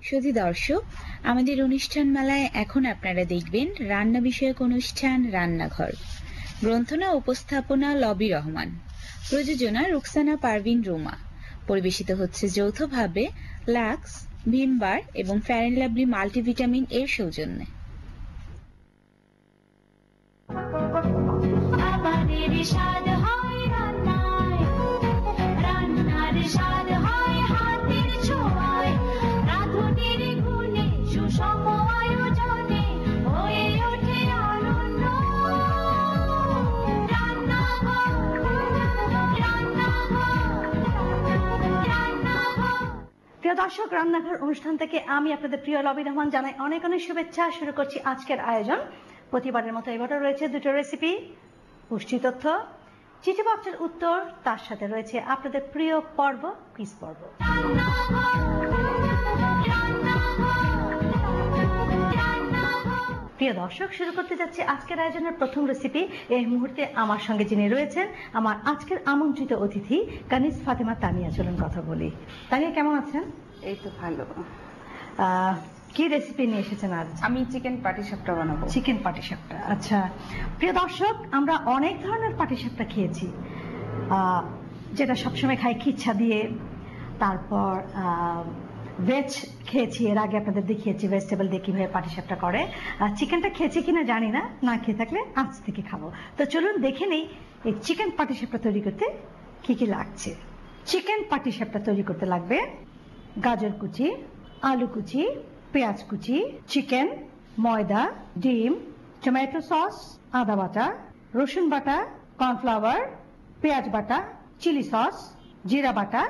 সুধী দর্শক, আমাদের অনুষ্ঠান মালায় এখন আপনারা দেখবেন রান্না বিষয়ক অনুষ্ঠান রান্নাঘর। গ্রন্থনা উপস্থাপনা লবি রহমান, প্রযোজনা রুকসানা পারভিন রুমা। পরিবেশিত হচ্ছে যৌথভাবে লাক্স, ভিমবার এবং ফেয়ার অ্যান্ড লাভলি মাল্টিভিটামিন এর সৌজন্যে। প্রিয় দর্শক, রান্নাঘর অনুষ্ঠান থেকে আমি আপনাদের প্রিয় লবি রহমান জানাই অনেক অনেক শুভেচ্ছা। শুরু করছি আজকের আয়োজন। প্রতিবারের মতো এবারও রয়েছে দুটো রেসিপি, পুষ্টি তথ্য, চিঠিপত্রের উত্তর, তার সাথে রয়েছে আপনাদের প্রিয় পর্ব কুইজ পর্ব। প্রিয় দর্শক, শুরু করতে যাচ্ছি আজকের আয়োজনের প্রথম রেসিপি। এই মুহূর্তে আমার সঙ্গে যিনি রয়েছেন, আমার আজকের আমন্ত্রিত অতিথি কানিজ ফাতেমা তানিয়া। চলুন কথা বলি। তানিয়া, কেমন আছেন? এই তো ভালো। কি রেসিপি নিয়ে এসেছেন আজ? আমি চিকেন পাটিসাপটা বানাবো। চিকেন পাটিসাপটা, আচ্ছা। প্রিয় দর্শক, আমরা অনেক ধরনের পাটিসাপটা খেয়েছি, যেটা সবসময় খাই খিচ্ছা দিয়ে। তারপর ভেজ খেয়েছি, এর আগে আপনাদের দেখিয়েছি ভেজিটেবল দিয়ে কিভাবে পাটিসাপটা করে। চিকেনটা খেয়েছি কিনা জানি না, না খেয়ে থাকলে আজ থেকে খাবো। তো চলুন দেখে নেই এই চিকেন পাটিসাপটা তৈরি করতে কি কি লাগছে। চিকেন পাটিসাপটা তৈরি করতে লাগবে গাজর কুচি, আলু কুচি, পেঁয়াজ কুচি, চিকেন, ময়দা, ডিম, টমেটো সস, আদা বাটা, রসুন বাটা, কর্নফ্লাওয়ার, পেঁয়াজ বাটা, চিলি সস, জিরা বাটা,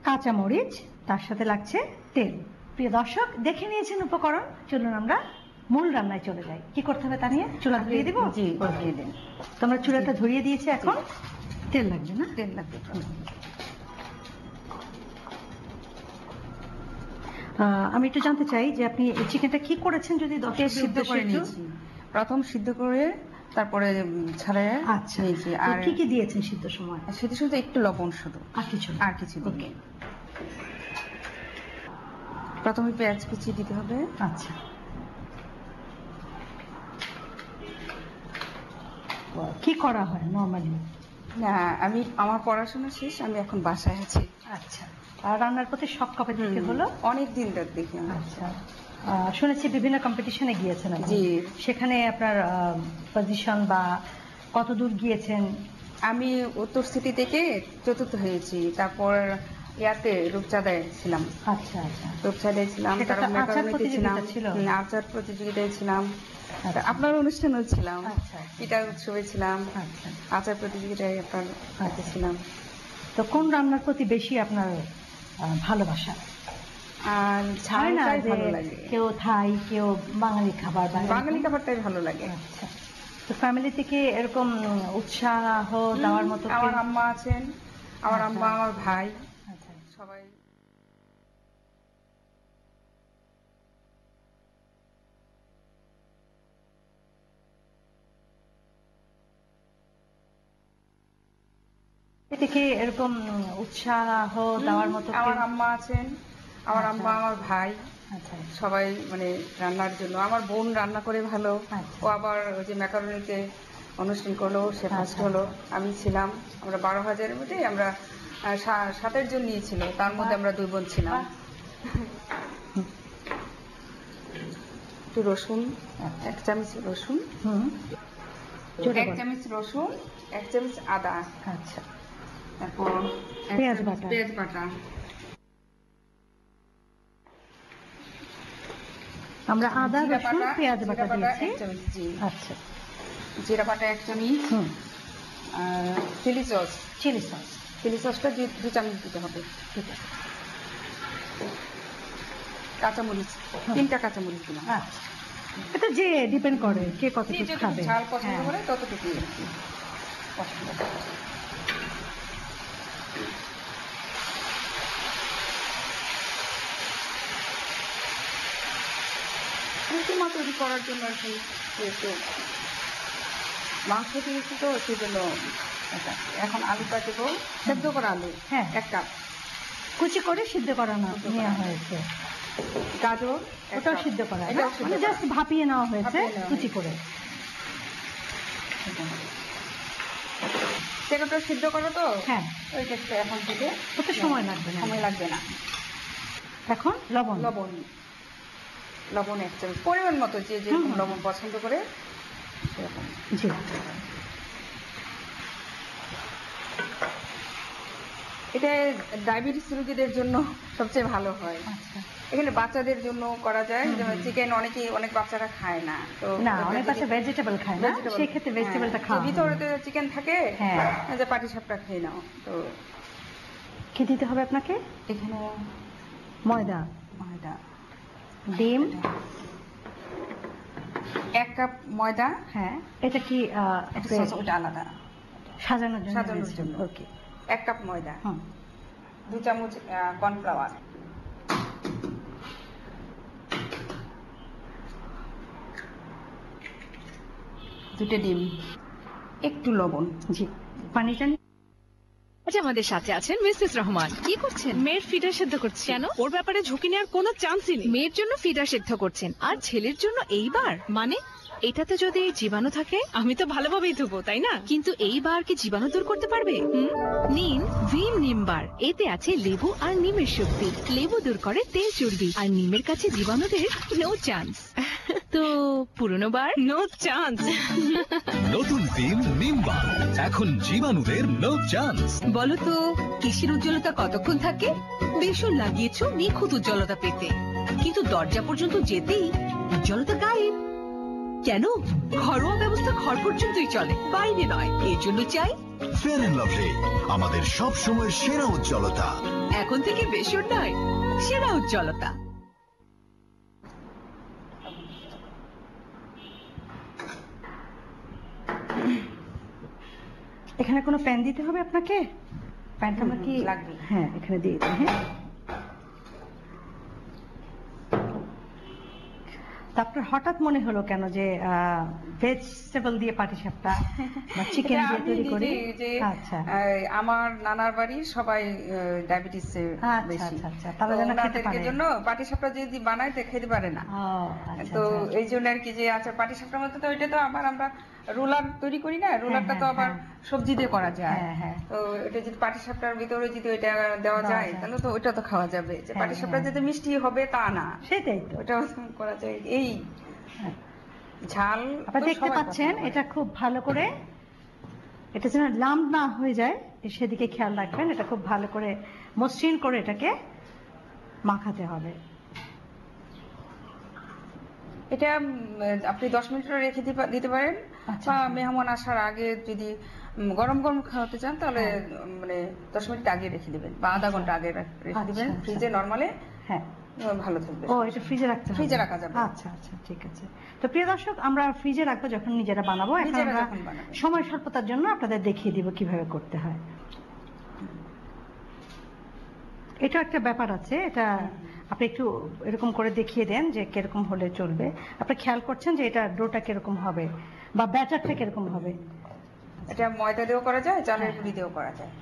কাঁচামরিচ, তার সাথে লাগছে তেল। প্রিয় দর্শক, দেখে নিয়েছেন উপকরণ। চলুন আমরা মূল রান্নায় চলে যাই। কি করতে হবে তা নিয়ে? চুলা ধরিয়ে দিব? জি, ধরিয়ে দিন। তোমরা চুলাটা ধরিয়ে দিয়েছি, এখন তেল লাগবে না? তেল লাগবে। আমি একটু জানতে চাই যে আপনি এই চিকেনটা কি করেছেন, যদি সিদ্ধ করে নিয়েছি। প্রথম সিদ্ধ করে তারপরে ছাড়ায় নিয়েছি। আর কি কি দিয়েছেন সিদ্ধ সময়? সিদ্ধ শুধু একটু লবণ, শুধু, আর কিছু ওকে। প্রথমে পেঁয়াজ কুচি দিতে হবে। আচ্ছা, কি করা হয় নরমালি? না, আমার পড়াশোনা শেষ, আমি এখন বাসায় আছি। আচ্ছা, আর রান্নার প্রতি শখ কবে থেকে হলো? অনেক দিন ধরে দেখি। আচ্ছা, শুনেছি বিভিন্ন কম্পিটিশনে গিয়েছেন আপনি। জি। সেখানে আপনার পজিশন বা কত দূর গিয়েছেন? আমি উত্তর সিটি থেকে চতুর্থ হয়েছি। তারপর ইয়াতে রূপচাঁদায় ছিলাম। আচ্ছা আচ্ছা, রূপচাঁদায় ছিলাম, তারপর মেকারোনিতে ছিলাম, আচার প্রতিযোগিতায় ছিলাম, আপনার অনুষ্ঠানেও ছিলাম, পিঠার উৎসবে ছিলাম, আচার প্রতিযোগিতায় আপনার হাতে ছিলাম। তো কোন রান্নার প্রতি বেশি আপনার ভালোবাসা? আর ঝালটাই ভালো লাগে। কেউ থাই, কেউ বাঙালি খাবার। বাঙালি খাবারটাই ভালো লাগে। আচ্ছা, তো ফ্যামিলি থেকে এরকম উৎসাহ দেওয়ার মতো? আমার আম্মা আছেন, আমার আম্মা, আমার ভাই, সবাই। থেকে এরকম উৎসাহ দেওয়ার মতো? আমার আম্মা আছেন, আমার আম্মা, আমার ভাই, সবাই মানে রান্নার জন্য। আমার বোন রান্না করে ভালো, ও আবার ওই যে ম্যাকারোনিতে অনুষ্ঠান করলো, সে ফার্স্ট হলো, আমি ছিলাম। আমরা 12,000-এর মধ্যে আমরা 7 জন নিয়েছিল, তার মধ্যে আমরা 2 বোন ছিলাম। একটু রসুন, 1 চামচ রসুন, 1 চামচ রসুন, 1 চামচ আদা। আচ্ছা, তারপর পেঁয়াজ বাটা। আমরা আদা, রসুন, পেঁয়াজ বাটা দিয়েছি। আচ্ছা, জিরা বাটা 1 চামচ, আর চিলি সসটা 2 চামচ দিতে হবে। ঠিক আছে। কাঁচামরিচ 3টা কাঁচামরিচ দিলাম। আচ্ছা, এটা যে ডিপেন্ড করে কে কতটুকু খাবে, ঝাল পছন্দ করে ততটুকু। প্রতিমা তৈরি করার জন্য আর কি, একটু মাংস দিয়েছি তো সেজন্য। এখন আলুটা দেবো, সেদ্ধ করা আলু 1 কাপ, কুচি করে সিদ্ধ করানো নেওয়া হয়েছে। গাজর ওটাও সিদ্ধ করা, এটাও সিদ্ধ মানে করা। জাস্ট ভাপিয়ে নেওয়া হয়েছে ভাপিয়ে নেওয়া কুচি হয়েছে। করে। সেটা সিদ্ধ করো তো, হ্যাঁ, ওইটা এখন থেকে ওতে সময় লাগবে না। সময় লাগবে না। এখন লবণ। লবণ 1 চামচ পরিমাণ মতো, যে যেরকম হুম। লবণ পছন্দ করে সেরকম। জি। এটা ডায়াবেটিস রোগীদের জন্য সবচেয়ে ভালো হয়। আচ্ছা। এখানে বাচ্চাদের জন্য করা যায়, হুম, যেমন হুম। চিকেন অনেক বাচ্চারা খায় না, তো না, ওটা অনেক যদি- বাচ্চা ভেজিটেবল খায় না, vegetable, সেই ক্ষেত্রে ভেজিটেবলটা হ্যাঁ, খাওয়া যে ভিতরে হবে। তো চিকেন থাকে, হ্যাঁ। যে পাটিসাপটা খেয়ে নাও। তো কি দিতে হবে আপনাকে? এখানে ময়দা, ময়দা, ডিম। 1 কাপ ময়দা। হ্যাঁ, এটা কি এটা ওটা আলাদা, সাজানোর জন্য? সাজানোর জন্য। ওকে। 1 কাপ ময়দা, হুম। 2 চামচ কর্নফ্লাওয়ার, 2টে ডিম, একটু লবণ। জি, পানি জানি। আজ আমাদের সাথে আছেন মিসেস রহমান। কি করছেন? মেয়ের ফিডার সেদ্ধ করছি। কেন? ওর ব্যাপারে ঝুঁকি নেওয়ার কোনো চান্সই নেই। মেয়ের জন্য ফিডার সিদ্ধ করছেন আর ছেলের জন্য এইবার? মানে এটাতে যদি জীবাণু থাকে, আমি তো ভালোভাবেই ধুবো, তাই না? কিন্তু এইবার কি জীবাণু দূর করতে পারবে? নিন ভিম নিমবার। এতে আছে লেবু আর নিমের শক্তি। লেবু দূর করে তেল চর্বি, আর নিমের কাছে জীবাণুদের নো চান্স। তো পুরনো বার? No chance. নতুন ভীম নিমবার, এখন জীবাণুদের নো চান্স। বলো তো, কিসের উজ্জ্বলতা কতক্ষণ থাকে? বেসন লাগিয়েছো নিখুঁত উজ্জ্বলতা পেতে, কিন্তু দরজা পর্যন্ত যেতেই উজ্জ্বলতা গায়েব। কেন? ঘরোয়া ব্যবস্থা ঘর পর্যন্তই চলে, বাইরে নয়। এই জন্য চাই ফেয়ার এন্ড লাভলি, আমাদের সব সময় সেরা উজ্জ্বলতা। এখন থেকে বেসন নয়, সেরা উজ্জ্বলতা। এখানে কোনো প্যান দিতে হবে আপনাকে? প্যানটা আমরা কি লাগবে। হ্যাঁ, এখানে দিয়ে দিই। হ্যাঁ, তারপর হঠাৎ মনে হলো কেন যে ভেজিটেবল দিয়ে পাটিসাপটা বা চিকেন এটা দিয়ে আমি তৈরি করি? নিজে যে, আচ্ছা আমার নানার বাড়ি সবাই ডায়াবেটিস আচ্ছা, বেশি, আচ্ছা, আচ্ছা, তারা যেন খেতে ওনাদেরকে পারে। জন্য পাটিসাপটা যদি বানায় তো খেতে পারে না। ও, আচ্ছা, তো আচ্ছা। এই জন্য আর কি, যে আচ্ছা পাটিসাপটার মধ্যে তো ওইটা তো আবার আমরা রোলার তৈরি করি না, রোলারটা তো হ্যাঁ, আবার হ্যাঁ। সবজি দিয়ে করা যায়। হ্যাঁ, হ্যাঁ। তো এটা যদি পাটিসাপটার ভিতরে যদি ওইটা দেওয়া যায়, তাহলে তো ওইটা তো খাওয়া যাবে। যে হ্যাঁ, পাটিসাপটা হ্যাঁ। যদি মিষ্টি হবে তা না, সেটাই তো। ওটা করা যায়। এই হ্যাঁ। ঝাল আপনারা তো দেখতে সবাই পাচ্ছেন, পছন্দ করে। এটা খুব ভালো করে, এটা যেন লাম্প না হয়ে যায় সেদিকে খেয়াল রাখবেন। এটা খুব ভালো করে মসৃণ করে এটাকে মাখাতে হবে। এটা আপনি 10 মিনিট রেখে দিতে পারেন, আচ্ছা, বা আচ্ছা। মেহমান আসার আগে যদি গরম গরম খাওয়াতে চান, তাহলে হ্যাঁ। মানে 10 মিনিট আগে রেখে দিবেন, বা আধা ঘন্টা আগে রেখে দিবেন আচ্ছা, ফ্রিজে নরমালে, হ্যাঁ। ভালো থাকবে। ও, এটা ফ্রিজে রাখতে হবে? ফ্রিজে রাখা যাবে। আচ্ছা, আচ্ছা, ঠিক আছে। তো প্রিয় দর্শক, আমরা ফ্রিজে রাখবো যখন নিজেরা বানাবো। এখন নিজেরা আমরা যখন বানাবেন। সময় স্বল্পতার জন্য আপনাদের দেখিয়ে দিব কিভাবে করতে হয়। এটা একটা ব্যাপার আছে, এটা আপনি একটু এরকম করে দেখিয়ে দেন যে কিরকম হলে চলবে। আপনি খেয়াল করছেন যে এটা ডোটা কিরকম হবে বা ব্যাটারটা কিরকম হবে? এটা ময়দা দিয়েও করা যায়, চালের হ্যাঁ, গুঁড়ি দিয়েও করা যায়।